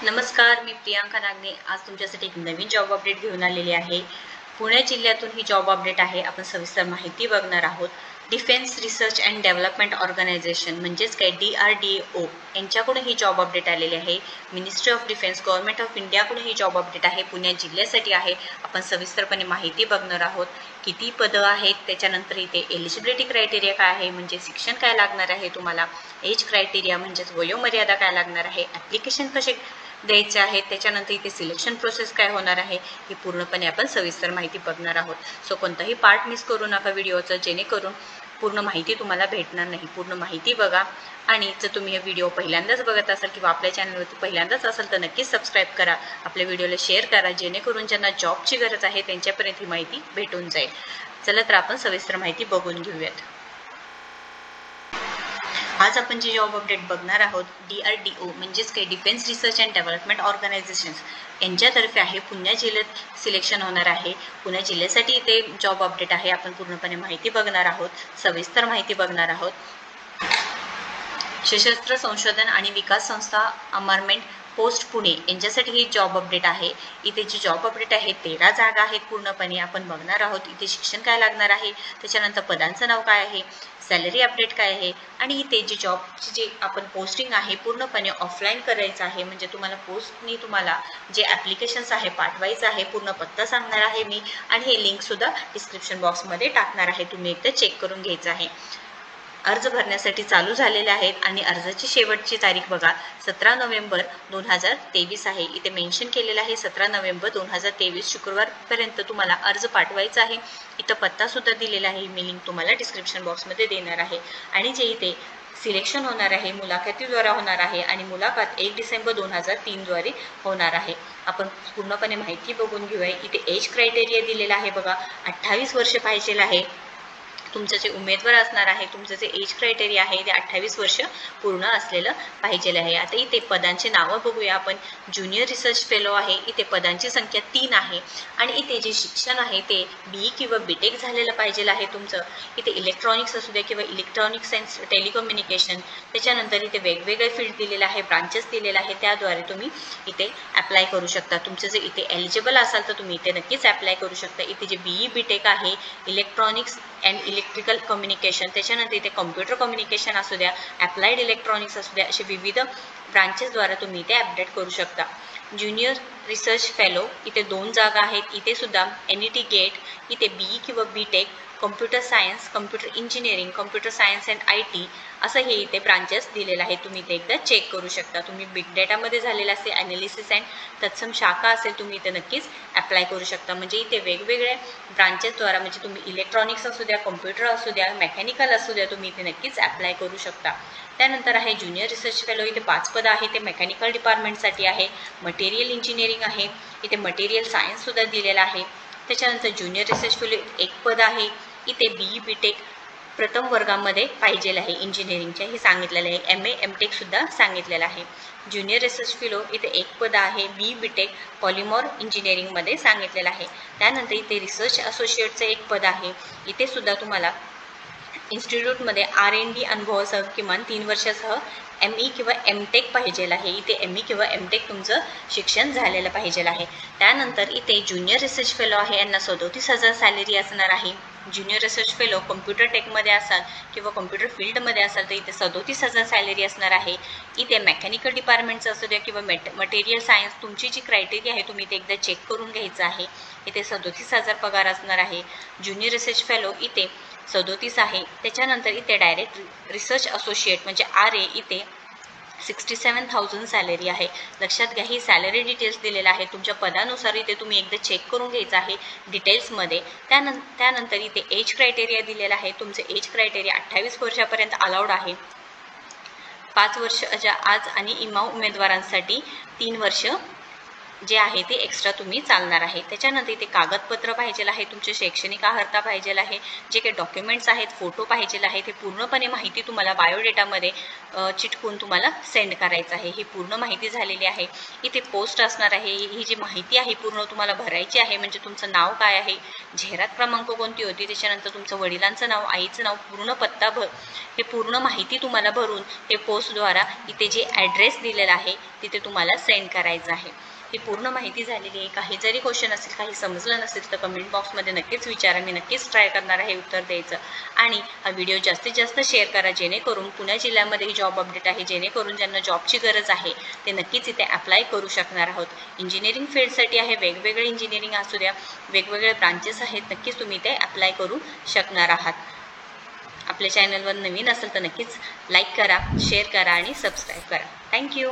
नमस्कार, मी प्रियांका नागने आज तुमच्यासाठी एक नवीन जॉब अपडेट घेऊन आलेली आहे. पुणे जिल्ह्यातून ही जॉब अपडेट आहे. आपण सविस्तर माहिती बघणार आहोत. Defence research and development organisation म्हणजेच काय DRDO यांच्याकडून ही जॉब अपडेट आलेली आहे. Ministry of defence government of इंडियाकडून ही जॉब अपडेट आहे. पुणे जिल्ह्यासाठी आहे. आपण सविस्तरपणे माहिती बघणार आहोत. किती पदं आहेत, त्याच्यानंतर इथे एलिजिबिलिटी क्रायटेरिया काय आहे, म्हणजे शिक्षण काय लागणार आहे तुम्हाला, एज क्रायटेरिया म्हणजेच वयोमर्यादा काय लागणार आहे, ॲप्लिकेशन कसे द्यायचे आहेत, त्याच्यानंतर इथे सिलेक्शन प्रोसेस काय होणार आहे, ही पूर्णपणे आपण सविस्तर माहिती बघणार आहोत. सो कोणताही पार्ट मिस करू नका व्हिडिओचं, जेणेकरून पूर्ण माहिती तुम्हाला भेटणार नाही. पूर्ण माहिती बघा आणि जर तुम्ही हे व्हिडिओ पहिल्यांदाच बघत असाल किंवा आपल्या चॅनलवरती पहिल्यांदाच असाल तर नक्कीच सबस्क्राईब करा, आपल्या व्हिडिओला शेअर करा, जेणेकरून ज्यांना जॉबची गरज आहे त्यांच्यापर्यंत ही माहिती भेटून जाईल. चला तर आपण सविस्तर माहिती बघून घेऊयात. आज आपण जे जॉब अपडेट बघणार आहोत DRDO म्हणजेच काही defence research and development organisations यांच्यातर्फे आहे. पुणे जिल्ह्यात सिलेक्शन होणार आहे. पुणे जिल्ह्यासाठी इथे जॉब अपडेट आहे. आपण पूर्णपणे माहिती बघणार आहोत, सविस्तर माहिती बघणार आहोत. सशस्त्र संशोधन आणि विकास संस्था अमारमेंट पोस्ट पुणे यांच्यासाठी ही जॉब अपडेट आहे. इथे जी जॉब अपडेट आहे 13 जागा आहेत. पूर्णपणे आपण बघणार आहोत. इथे शिक्षण काय लागणार आहे, त्याच्यानंतर पदांचं नाव काय आहे, सॅलरी अपडेट काय आहे, आणि इथे जी जॉबची जी आपण पोस्टिंग आहे पूर्णपणे ऑफलाईन करायचं आहे. म्हणजे तुम्हाला पोस्टनी तुम्हाला जे ॲप्लिकेशन्स आहे पाठवायचं आहे. पूर्ण पत्ता सांगणार आहे मी आणि हे लिंकसुद्धा डिस्क्रिप्शन बॉक्समध्ये टाकणार आहे. तुम्ही एकदा चेक करून घ्यायचं आहे. अर्ज भरण्यासाठी चालू झालेले आहेत आणि अर्जाची शेवटची तारीख बघा 17 नोव्हेंबर 2023 आहे. इथे मेन्शन केलेलं आहे 17 नोव्हेंबर 2023 शुक्रवारपर्यंत तुम्हाला अर्ज पाठवायचा आहे. इथं पत्तासुद्धा दिलेला आहे. मी लिंक तुम्हाला डिस्क्रिप्शन बॉक्समध्ये देणार आहे. आणि जे इथे सिलेक्शन होणार आहे मुलाखतीद्वारा होणार आहे आणि मुलाखत 1 डिसेंबर 2003 द्वारे होणार आहे. आपण पूर्णपणे माहिती बघून घेऊया. इथे एज क्रायटेरिया दिलेला आहे बघा, 28 वर्ष पाहिजे आहे. तुमचं जे उमेदवार असणार आहे, तुमचं जे एज क्रायटेरिया आहे ते 28 वर्ष पूर्ण असलेलं पाहिजे आहे. आता इथे पदांची नावं बघूया आपण. ज्युनियर रिसर्च फेलो आहे. इथे पदांची संख्या 3 आहे आणि इथे जे शिक्षण आहे ते BE किंवा BTech झालेलं पाहिजे आहे तुमचं. इथे इलेक्ट्रॉनिक्स असू द्या किंवा इलेक्ट्रॉनिक सायन्स टेलिकम्युनिकेशन, त्याच्यानंतर इथे वेगवेगळे फील्ड दिलेले आहे, ब्रांचेस दिलेले आहे, त्याद्वारे तुम्ही इथे अप्लाय करू शकता. तुमचं जे इथे एलिजिबल असाल तर तुम्ही इथे नक्कीच अप्लाय करू शकता. इथे जे BE BTech आहे, इलेक्ट्रॉनिक्स अँड इलेक्ट्रिकल कम्युनिकेशन, त्याच्यानंतर इथे कम्प्युटर कम्युनिकेशन असू द्या, अप्लाइड इलेक्ट्रॉनिक्स असू द्या, असे विविध ब्रांचेसद्वारे तुम्ही इथे अपडेट करू शकता. ज्युनियर रिसर्च फेलो इथे 2 जागा आहेत. इथे सुद्धा NET गेट, इथे BE किंवा BTech, computer science, computer engineering, computer science and IT असं हे इथे ब्रांचेस दिलेलं आहे. तुम्ही इथे एकदा चेक करू शकता. तुम्ही बिग डेटामध्ये झालेलं असेल ॲनालिसिस अँड तत्सम शाखा असेल, तुम्ही इथे नक्कीच अप्लाय करू शकता. म्हणजे इथे वेगवेगळ्या ब्रांचेसद्वारा, म्हणजे तुम्ही इलेक्ट्रॉनिक्स असू द्या, कम्प्युटर असू द्या, मेकॅनिकल असू द्या, तुम्ही इथे नक्कीच अप्लाय करू शकता. त्यानंतर आहे ज्युनियर रिसर्च फेलो. इथे 5 पदं आहे. ते मेकॅनिकल डिपार्टमेंटसाठी आहे. मटेरियल इंजिनिअरिंग आहे. इथे मटेरियल सायन्ससुद्धा दिलेला आहे. त्याच्यानंतर ज्युनियर रिसर्च फेलो 1 पद आहे. इथे BE BTech प्रथम वर्गामध्ये पाहिजे आहे इंजिनिअरिंगच्या, हे सांगितलेलं आहे. MA MTech सुद्धा सांगितलेलं आहे. ज्युनियर रिसर्च फेलो इथे 1 पद आहे. BE BTech पॉलिमर इंजिनिअरिंगमध्ये सांगितलेलं आहे. त्यानंतर इथे रिसर्च असोसिएटचं 1 पद आहे. इथे सुद्धा तुम्हाला इन्स्टिट्यूटमध्ये R&D अनुभवासह किमान 3 वर्षासह ME किंवा MTech पाहिजे आहे. इथे ME किंवा MTech तुमचं शिक्षण झालेलं पाहिजे आहे. त्यानंतर इथे ज्युनियर रिसर्च फेलो आहे, यांना 37,000 सॅलरी असणार आहे. ज्युनियर रिसर्च फेलो कम्प्युटर टेकमध्ये असाल किंवा कम्प्युटर फील्डमध्ये असाल तर इथे 37,000 सॅलरी असणार आहे. इथे मेकॅनिकल डिपार्टमेंटचं असू द्या किंवा मटेरियल सायन्स, तुमची जी क्रायटेरिया आहे तुम्ही इथे एकदा चेक करून घ्यायचं आहे. इथे 37,000 पगार असणार आहे. ज्युनियर रिसर्च फेलो इथे 37 आहे. त्याच्यानंतर इथे डायरेक्ट रिसर्च असोसिएट म्हणजे RA इथे 67,000 सॅलरी आहे. लक्षात घ्या, ही सॅलरी डिटेल्स दिलेला आहे. तुमच्या पदानुसार इथे तुम्ही एकदा चेक करून घ्यायचं आहे डिटेल्समध्ये. त्यानंतर इथे एज क्रायटेरिया दिलेला आहे. तुमचं एज क्रायटेरिया 28 वर्षापर्यंत अलाउड आहे. 5 वर्षाच्या आज आणि इमाम उमेदवारांसाठी 3 वर्ष जे आहे ते एक्स्ट्रा तुम्ही चालणार आहे। त्याच्यानंतर इथे कागदपत्र पाहिजे आहे, तुमचे शैक्षणिक अर्हता पाहिजे आहे, जे काही डॉक्युमेंट्स आहेत, फोटो पाहिजे आहे, ते पूर्णपणे माहिती तुम्हाला बायोडेटामध्ये चिटकून तुम्हाला सेंड करायचं आहे। ही पूर्ण माहिती झालेली आहे। इथे पोस्ट असणार आहे, ही जी माहिती आहे पूर्ण तुम्हाला भरायची आहे। म्हणजे तुमचं नाव काय आहे, जाहिरात क्रमांक कोणती होती, त्याच्यानंतर तुमचं वडिलांचं नाव, आईचं नाव, पूर्ण पत्ता हे पूर्ण माहिती तुम्हाला भरून हे पोस्टद्वारा इथे जे ॲड्रेस दिलेला आहे तिथे तुम्हाला सेंड करायचं आहे। ही पूर्ण माहिती झालेली आहे। काही जरी क्वेश्चन असेल, काही समजलं नसेल तर कमेंट बॉक्समध्ये नक्कीच विचारा, मी नक्कीच ट्राय करणार आहे उत्तर द्यायचं। आणि हा व्हिडिओ जास्तीत जास्त शेअर करा, जेणेकरून पुणे जिल्ह्यामध्ये जॉब अपडेट आहे, जेणेकरून ज्यांना जॉबची गरज आहे ते नक्कीच इथे अप्लाय करू शकणार आहोत। इंजिनिअरिंग फील्डसाठी आहे, वेगवेगळे इंजिनिअरिंग असू द्या, वेगवेगळे ब्रांचेस आहेत, नक्कीच तुम्ही इथे अप्लाय करू शकणार आहात। आपल्या चॅनलवर नवीन असेल तर नक्कीच लाईक करा, शेअर करा आणि सबस्क्राईब करा। थँक्यू।